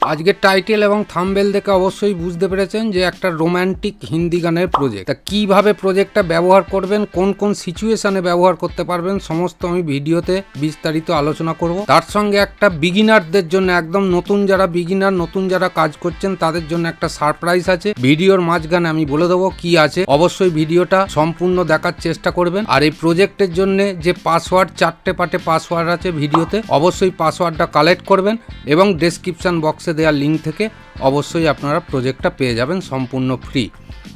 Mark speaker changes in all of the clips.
Speaker 1: আজকের টাইটেল এবং থাম্বনেল দেখে অবশ্যই বুঝতে পেরেছেন যে একটা রোমান্টিক হিন্দি গানের প্রজেক্ট। তা কীভাবে প্রজেক্টটা ব্যবহার করবেন, কোন কোন সিচুয়েশনে ব্যবহার করতে পারবেন, সমস্ত আমি ভিডিওতে বিস্তারিত আলোচনা করব। তার সঙ্গে একটা বিগিনারদের জন্য, একদম নতুন যারা বিগিনার, নতুন যারা কাজ করছেন তাদের জন্য একটা সারপ্রাইজ আছে। ভিডিওর মাঝখানে আমি বলে দেবো কি আছে। অবশ্যই ভিডিওটা সম্পূর্ণ দেখার চেষ্টা করবেন। আর এই প্রজেক্টের জন্য যে পাসওয়ার্ড, 4টে পার্টে পাসওয়ার্ড আছে ভিডিওতে, অবশ্যই পাসওয়ার্ডটা কালেক্ট করবেন এবং ডেসক্রিপশন বক্সে দেওয়া লিঙ্ক থেকে অবশ্যই আপনারা প্রজেক্টটা পেয়ে যাবেন সম্পূর্ণ ফ্রি।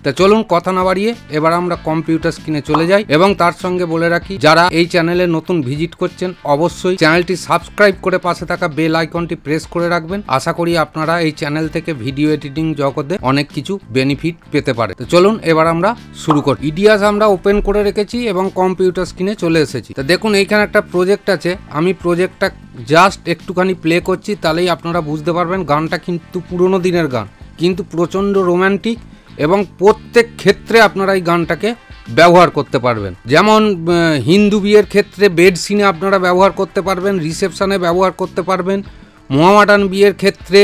Speaker 1: তা চলুন কথা না বাড়িয়ে এবার আমরা কম্পিউটার স্ক্রিনে চলে যাই। এবং তার সঙ্গে বলে রাখি, যারা এই চ্যানেলে নতুন ভিজিট করছেন অবশ্যই চ্যানেলটি সাবস্ক্রাইব করে পাশে থাকা বেল আইকনটি প্রেস করে রাখবেন। আশা করি আপনারা এই চ্যানেল থেকে ভিডিও এডিটিং জগতে অনেক কিছু বেনিফিট পেতে পারে। তো চলুন এবার আমরা শুরু করি। ইডিয়াস আমরা ওপেন করে রেখেছি এবং কম্পিউটার স্ক্রিনে চলে এসেছি। তো দেখুন এইখানে একটা প্রজেক্ট আছে। আমি প্রজেক্টটা জাস্ট একটুখানি প্লে করছি, তাহলেই আপনারা বুঝতে পারবেন। গানটা কিন্তু পুরোনো দিনের গান, কিন্তু প্রচণ্ড রোম্যান্টিক এবং প্রত্যেক ক্ষেত্রে আপনারা এই গানটাকে ব্যবহার করতে পারবেন। যেমন হিন্দু বিয়ের ক্ষেত্রে বেড সিনে আপনারা ব্যবহার করতে পারবেন, রিসেপশানে ব্যবহার করতে পারবেন, মোহামেডান বিয়ের ক্ষেত্রে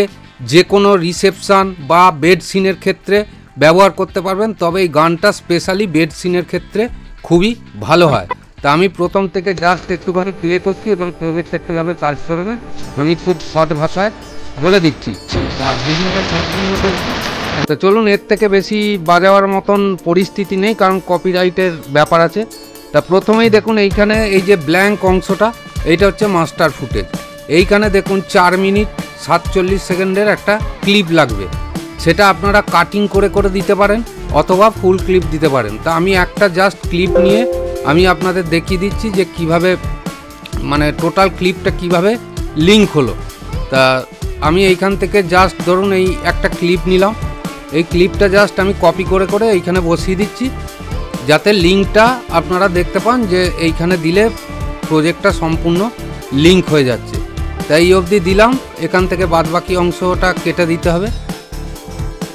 Speaker 1: যে কোনো রিসেপশান বা বেড সিনের ক্ষেত্রে ব্যবহার করতে পারবেন। তবে এই গানটা স্পেশালি বেড সিনের ক্ষেত্রে খুবই ভালো হয়। তা আমি প্রথম থেকে জাস্ট একটুখানি প্লে করছি এবং প্রজেক্ট একটুভাবে কাজ করবে আমি খুব শর্ট ভাষায় বলে দিচ্ছি। তো চলুন, এর থেকে বেশি বাজাবার মতন পরিস্থিতি নেই, কারণ কপিরাইটের ব্যাপার আছে। তা প্রথমেই দেখুন এইখানে এই যে ব্ল্যাঙ্ক অংশটা, এইটা হচ্ছে মাস্টার ফুটেজ। এইখানে দেখুন 4 মিনিট 47 সেকেন্ডের একটা ক্লিপ লাগবে। সেটা আপনারা কাটিং করে করে দিতে পারেন অথবা ফুল ক্লিপ দিতে পারেন। তা আমি একটা জাস্ট ক্লিপ নিয়ে আমি আপনাদের দেখিয়ে দিচ্ছি যে কিভাবে, মানে টোটাল ক্লিপটা কিভাবে লিঙ্ক হলো। তা আমি এইখান থেকে জাস্ট ধরুন এই একটা ক্লিপ নিলাম। এই ক্লিপটা জাস্ট আমি কপি করে করে এইখানে বসিয়ে দিচ্ছি, যাতে লিঙ্কটা আপনারা দেখতে পান যে এইখানে দিলে প্রজেক্টটা সম্পূর্ণ লিঙ্ক হয়ে যাচ্ছে। তাই এই অবধি দিলাম, এখান থেকে বাদবাকি অংশটা কেটে দিতে হবে।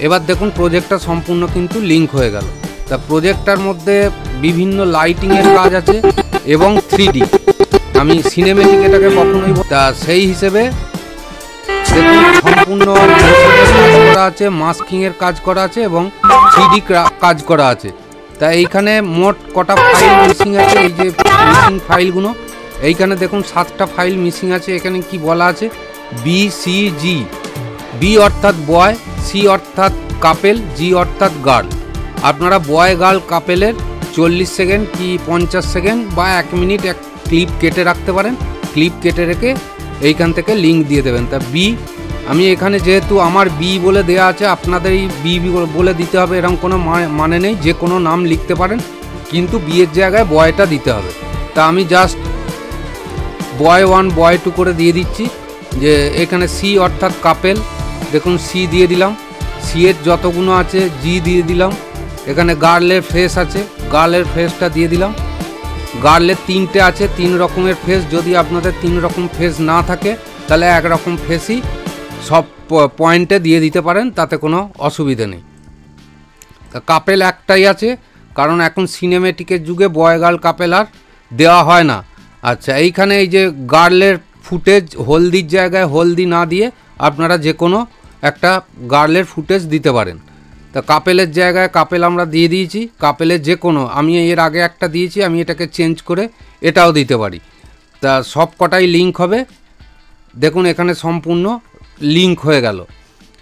Speaker 1: এবার দেখুন প্রজেক্টটা সম্পূর্ণ কিন্তু লিঙ্ক হয়ে গেল। তা প্রজেক্টটার মধ্যে বিভিন্ন লাইটিংয়ের কাজ আছে এবং 3D, আমি সিনেমেটিক এটাকে কখনোই, তা সেই হিসেবে দেখুন সম্পূর্ণ কাজ করা আছে, মাস্কিংয়ের কাজ করা আছে এবং 3D কাজ করা আছে। তা এইখানে মোট কটা ফাইল মিসিং আছে, এই যে মিসিং ফাইলগুলো এইখানে দেখুন 7টা ফাইল মিসিং আছে। এখানে কি বলা আছে, BCG, বি অর্থাৎ বয়, সি অর্থাৎ কাপেল, জি অর্থাৎ গার্ল। আপনারা বয় গার্ল কাপেলের 40 সেকেন্ড কি 50 সেকেন্ড বা 1 মিনিট এক ক্লিপ কেটে রাখতে পারেন। ক্লিপ কেটে রেখে এইখান থেকে লিঙ্ক দিয়ে দেবেন। তা বি, আমি এখানে যেহেতু আমার বি বলে দেওয়া আছে, আপনাদের এই বি বলে দিতে হবে এরকম কোনো মানে নেই, যে কোনো নাম লিখতে পারেন, কিন্তু বিয়ের জায়গায় বয়টা দিতে হবে। তা আমি জাস্ট বয় 1 বয় 2 করে দিয়ে দিচ্ছি। যে এখানে সি অর্থাৎ কাপেল, দেখুন সি দিয়ে দিলাম, সি এর যতগুলো আছে জি দিয়ে দিলাম। এখানে গার্লের ফেস আছে, গার্লের ফেসটা দিয়ে দিলাম। গার্লের 3টে আছে, 3 রকমের ফেস। যদি আপনাদের 3 রকম ফেস না থাকে তাহলে 1 রকম ফেসই সব পয়েন্টে দিয়ে দিতে পারেন, তাতে কোনো অসুবিধে নেই। তা কাপেল একটাই আছে, কারণ এখন সিনেমেটিকের যুগে বয় গার্ল কাপেল আর দেওয়া হয় না। আচ্ছা, এইখানে এই যে গার্লের ফুটেজ, হলদির জায়গায় হলদি না দিয়ে আপনারা যে কোনো একটা গার্লের ফুটেজ দিতে পারেন। তা কাপেলের জায়গায় কাপেল আমরা দিয়ে দিয়েছি, কাপেলের যে কোনো, আমি এর আগে একটা দিয়েছি, আমি এটাকে চেঞ্জ করে এটাও দিতে পারি। তা সব কটাই লিঙ্ক হবে। দেখুন এখানে সম্পূর্ণ লিঙ্ক হয়ে গেল।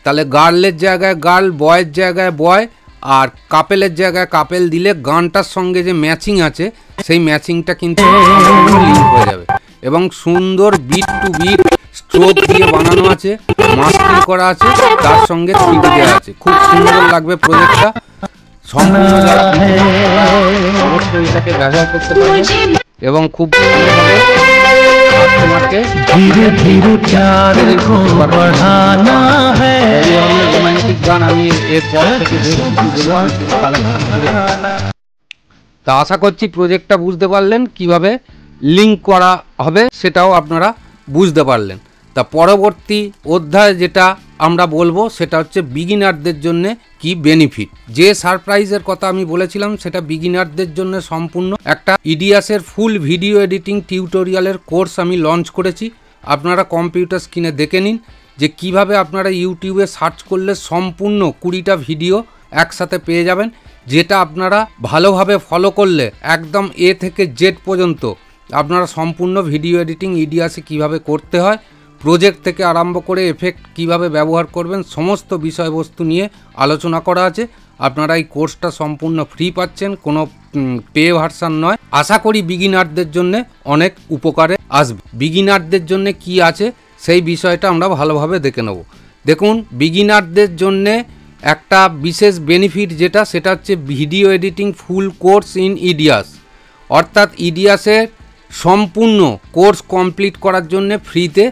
Speaker 1: তাহলে গার্লের জায়গায় গার্ল, বয়ের জায়গায় বয়, আর কাপেলের জায়গায় কাপেল দিলে গানটার সঙ্গে যে ম্যাচিং আছে সেই ম্যাচিংটা কিন্তু লিঙ্ক হয়ে যাবে। এবং সুন্দর বিট টু বিট স্ট্রোক দিয়ে বানানো আছে, মাস্কিং করা আছে, তার সঙ্গে 3D দেওয়া আছে। খুব সুন্দর লাগবে প্রজেক্টটা। সম্পূর্ণ অবশ্যই এটাকে ব্যবহার করতে পারবে এবং খুব ভালোভাবে তোমাকে ধীরে ধীরে রোমান্টিক গান আমি এরপর থেকে। তা আশা করছি প্রজেক্টটা বুঝতে পারলেন, কিভাবে লিঙ্ক করা হবে সেটাও আপনারা বুঝতে পারলেন। তা পরবর্তী অধ্যায় যেটা আমরা বলবো সেটা হচ্ছে বিগিনারদের জন্য কি বেনিফিট। যে সারপ্রাইজের কথা আমি বলেছিলাম সেটা বিগিনারদের জন্য সম্পূর্ণ একটা ইডিয়াসের ফুল ভিডিও এডিটিং টিউটোরিয়ালের কোর্স আমি লঞ্চ করেছি। আপনারা কম্পিউটার স্ক্রিনে দেখে নিন। যে কিভাবে আপনারা ইউটিউবে সার্চ করলে সম্পূর্ণ 20টা ভিডিও একসাথে পেয়ে যাবেন, যেটা আপনারা ভালোভাবে ফলো করলে একদম এ থেকে জেড পর্যন্ত আপনারা সম্পূর্ণ ভিডিও এডিটিং ইডিয়াসে কিভাবে করতে হয়, প্রজেক্ট থেকে আরম্ভ করে এফেক্ট কিভাবে ব্যবহার করবেন, সমস্ত বিষয়বস্তু নিয়ে আলোচনা করা আছে। আপনারা এই কোর্সটা সম্পূর্ণ ফ্রি পাচ্ছেন, কোনো পে ভার্সান নয়। আশা করি বিগিনারদের জন্য অনেক উপকারে আসবে। বিগিনারদের জন্য কি আছে সেই বিষয়টা আমরা ভালোভাবে দেখে নেব। দেখুন, বিগিনারদের জন্য একটা বিশেষ বেনিফিট যেটা, সেটা হচ্ছে video editing full course in EDIUS. অর্থাৎ ইডিয়াসের সম্পূর্ণ কোর্স কমপ্লিট করার জন্য ফ্রিতে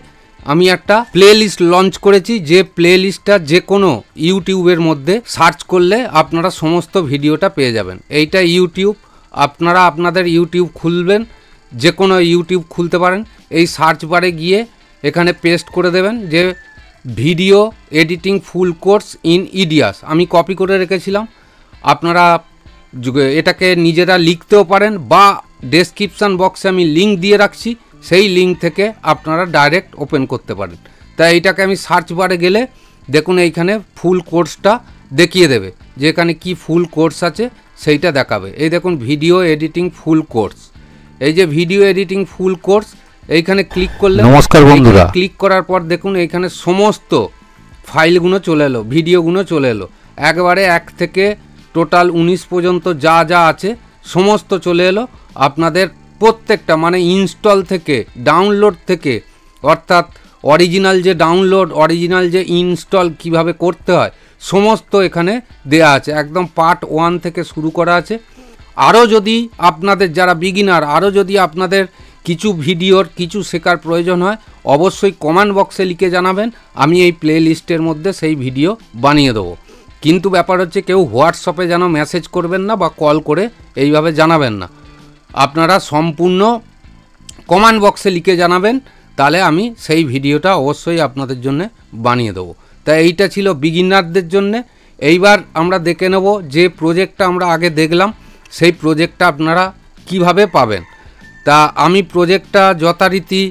Speaker 1: আমি একটা প্লে লিস্ট লঞ্চ করেছি, যে প্লে লিস্টটা যে কোনো ইউটিউবের মধ্যে সার্চ করলে আপনারা সমস্ত ভিডিওটা পেয়ে যাবেন। এইটা ইউটিউব, আপনারা আপনাদের ইউটিউব খুলবেন, যে কোনো ইউটিউব খুলতে পারেন, এই সার্চ বারে গিয়ে এখানে পেস্ট করে দেবেন যে video editing full course in EDIUS. আমি কপি করে রেখেছিলাম, আপনারা এটাকে নিজেরা লিখতেও পারেন বা ডেসক্রিপশান বক্সে আমি লিঙ্ক দিয়ে রাখছি, সেই লিঙ্ক থেকে আপনারা ডাইরেক্ট ওপেন করতে পারেন। তাই এইটাকে আমি সার্চ বারে গেলে দেখুন এইখানে ফুল কোর্সটা দেখিয়ে দেবে, যে এখানে কি ফুল কোর্স আছে সেইটা দেখাবে। এই দেখুন ভিডিও এডিটিং ফুল কোর্স, এই যে ভিডিও এডিটিং ফুল কোর্স, এইখানে ক্লিক করলে, নমস্কার বন্ধুরা, ক্লিক করার পর দেখুন এইখানে সমস্ত ফাইলগুলো চলে এলো, ভিডিওগুলো চলে এলো, একবারে 1 থেকে টোটাল 19 পর্যন্ত যা যা আছে সমস্ত চলে এলো। আপনাদের প্রত্যেকটা মানে ইনস্টল থেকে, ডাউনলোড থেকে, অর্থাৎ অরিজিনাল যে ডাউনলোড, অরিজিনাল যে ইনস্টল কিভাবে করতে হয় সমস্ত এখানে দেয়া আছে। একদম পার্ট 1 থেকে শুরু করা আছে। আরও যদি আপনাদের যারা বিগিনার, আরও যদি আপনাদের কিছু ভিডিওর কিছু শেখার প্রয়োজন হয়, অবশ্যই কমেন্ট বক্সে লিখে জানাবেন, আমি এই প্লে লিস্টের মধ্যে সেই ভিডিও বানিয়ে দেবো। কিন্তু ব্যাপার হচ্ছে কেউ হোয়াটসঅ্যাপে যেন মেসেজ করবেন না বা কল করে এইভাবে জানাবেন না, আপনারা সম্পূর্ণ কমেন্ট বক্সে লিখে জানাবেন, তাহলে আমি সেই ভিডিওটা অবশ্যই আপনাদের জন্য বানিয়ে দেবো। তাই এইটা ছিল বিগিনারদের জন্য। এইবার আমরা দেখে নেব যে প্রজেক্টটা আমরা আগে দেখলাম, সেই প্রজেক্টটা আপনারা কিভাবে পাবেন। তা আমি প্রজেক্টটা যথারীতি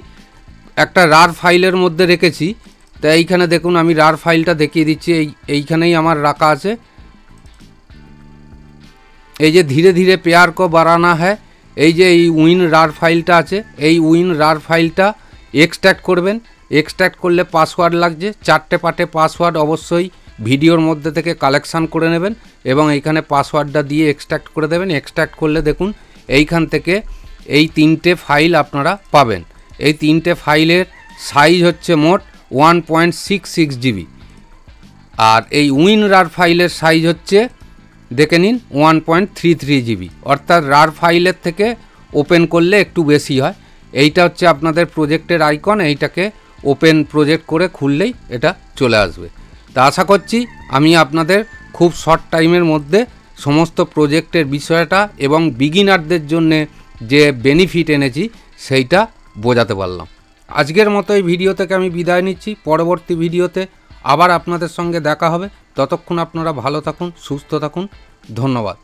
Speaker 1: একটা রার ফাইলের মধ্যে রেখেছি। তা এইখানে দেখুন আমি রার ফাইলটা দেখিয়ে দিচ্ছি, এইখানেই আমার রাখা আছে। এই যে ধীরে ধীরে পেয়ার কো বাড়ানা হ্যায়, এই যে এই উইন রার ফাইলটা আছে, এই উইন রার ফাইলটা এক্সট্র্যাক্ট করবেন। এক্সট্র্যাক্ট করলে পাসওয়ার্ড লাগছে, 4টে পার্টে পাসওয়ার্ড অবশ্যই ভিডিওর মধ্যে থেকে কালেকশান করে নেবেন এবং এইখানে পাসওয়ার্ডটা দিয়ে এক্সট্র্যাক্ট করে দেবেন। এক্সট্র্যাক্ট করলে দেখুন এইখান থেকে এই 3টে ফাইল আপনারা পাবেন। এই 3টে ফাইলের সাইজ হচ্ছে মোট 1.66 জিবি, আর এই উইন রার ফাইলের সাইজ হচ্ছে দেখে নিন 1.33 জিবি, অর্থাৎ রার ফাইলের থেকে ওপেন করলে একটু বেশি হয়। এইটা হচ্ছে আপনাদের প্রজেক্টের আইকন, এইটাকে ওপেন প্রজেক্ট করে খুললেই এটা চলে আসবে। তা আশা করছি আমি আপনাদের খুব শর্ট টাইমের মধ্যে সমস্ত প্রজেক্টের বিষয়টা এবং বিগিনারদের জন্যে যে বেনিফিট এনেছি সেইটা বোঝাতে পারলাম। আজকের মতো এই ভিডিও থেকে আমি বিদায় নিচ্ছি। পরবর্তী ভিডিওতে আবার আপনাদের সঙ্গে দেখা হবে। ততক্ষণ আপনারা ভালো থাকুন, সুস্থ থাকুন। ধন্যবাদ।